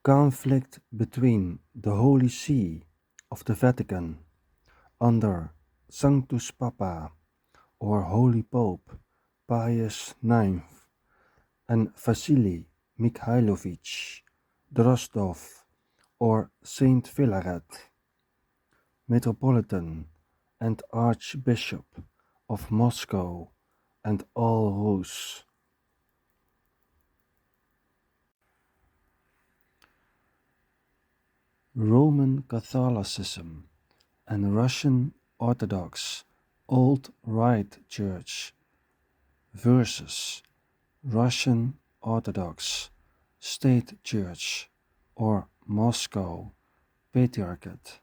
conflict between the Holy See of the Vatican under Sanctus Papa or Holy Pope Pius IX and Vasily Mikhailovich Drozdov or Saint Philaret, Metropolitan and Archbishop of Moscow and all Rus. Roman Catholicism and Russian Orthodox Old Rite Church versus Russian Orthodox State Church or Moscow Patriarchate.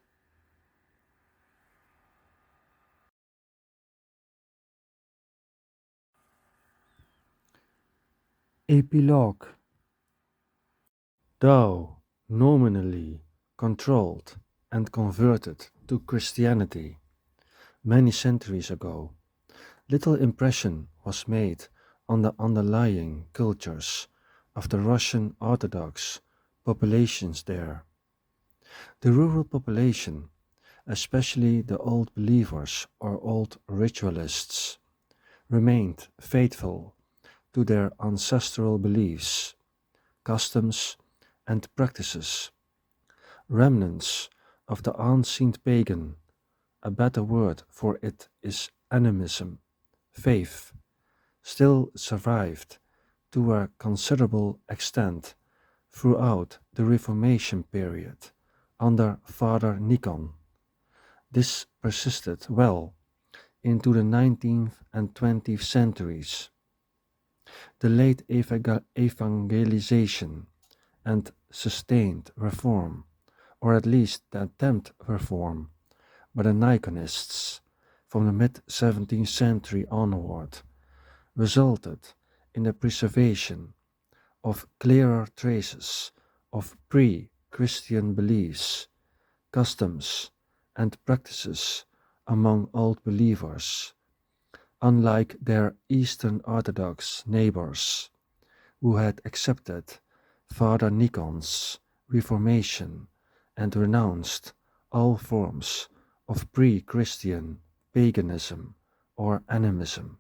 Epilogue. Though nominally controlled and converted to Christianity many centuries ago, little impression was made on the underlying cultures of the Russian Orthodox populations there. The rural population, especially the old believers or old ritualists, remained faithful to their ancestral beliefs, customs, and practices. Remnants of the ancient pagan, a better word for it is animism, faith, still survived to a considerable extent throughout the Reformation period under Father Nikon. This persisted well into the 19th and 20th centuries. The late evangelization and sustained reform, or at least the attempt reform, by the Nikonists from the mid-17th century onward, resulted in the preservation of clearer traces of pre-Christian beliefs, customs, and practices among old believers, unlike their Eastern Orthodox neighbors, who had accepted Father Nikon's Reformation and renounced all forms of pre-Christian paganism or animism.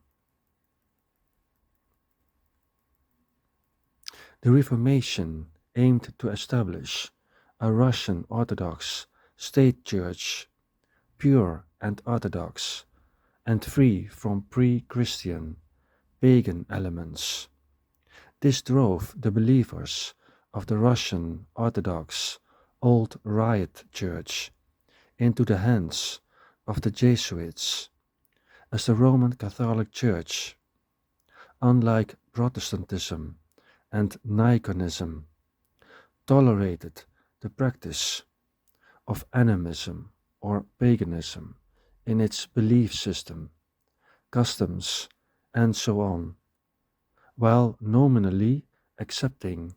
The Reformation aimed to establish a Russian Orthodox state church, pure and orthodox, and free from pre-Christian pagan elements. This drove the believers of the Russian Orthodox Old Rite Church into the hands of the Jesuits, as the Roman Catholic Church, unlike Protestantism and Niconism, tolerated the practice of animism or paganism in its belief system, customs, and so on, while nominally accepting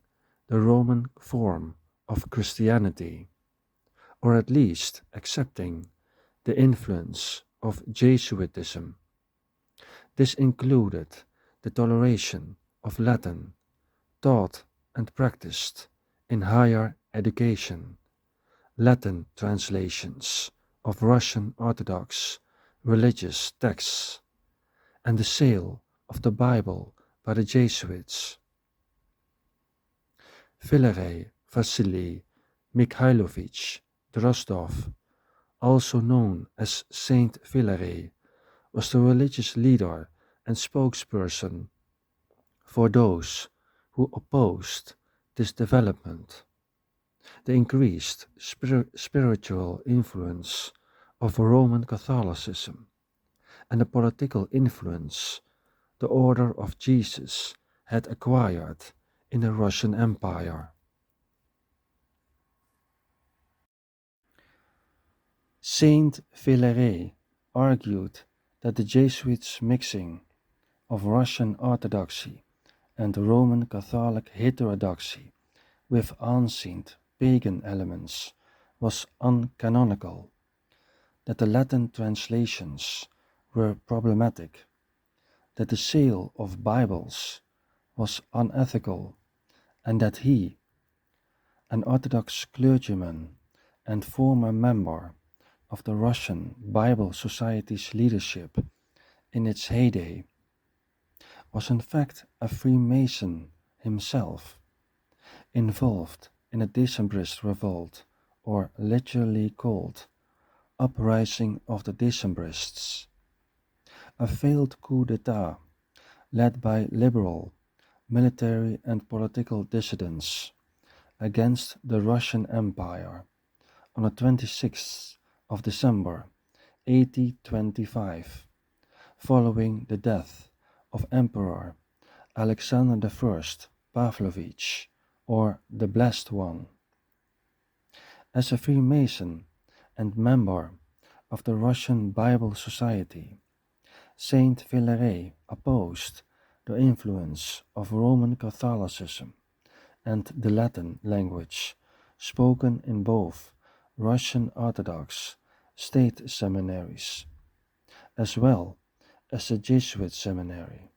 the Roman form of Christianity, or at least accepting the influence of Jesuitism. This included the toleration of Latin, taught and practiced in higher education, Latin translations of Russian Orthodox religious texts, and the sale of the Bible by the Jesuits. Vasily Mikhailovich Drozdov, also known as Saint Philaret, was the religious leader and spokesperson for those who opposed this development. The increased spiritual influence of Roman Catholicism and the political influence the Order of Jesus had acquired in the Russian Empire. Saint Philaret argued that the Jesuits' mixing of Russian Orthodoxy and Roman Catholic heterodoxy with ancient pagan elements was uncanonical, that the Latin translations were problematic, that the sale of Bibles was unethical, and that he, an Orthodox clergyman and former member of the Russian Bible Society's leadership in its heyday, was in fact a Freemason himself, involved in a Decembrist revolt, or literally called Uprising of the Decembrists, a failed coup d'etat led by liberal military and political dissidents against the Russian Empire on the 26th of December 1825, following the death of Emperor Alexander I Pavlovich, or the Blessed One. As a Freemason and member of the Russian Bible Society, Saint Valery opposed the influence of Roman Catholicism and the Latin language spoken in both Russian Orthodox state seminaries, as well as the Jesuit seminary.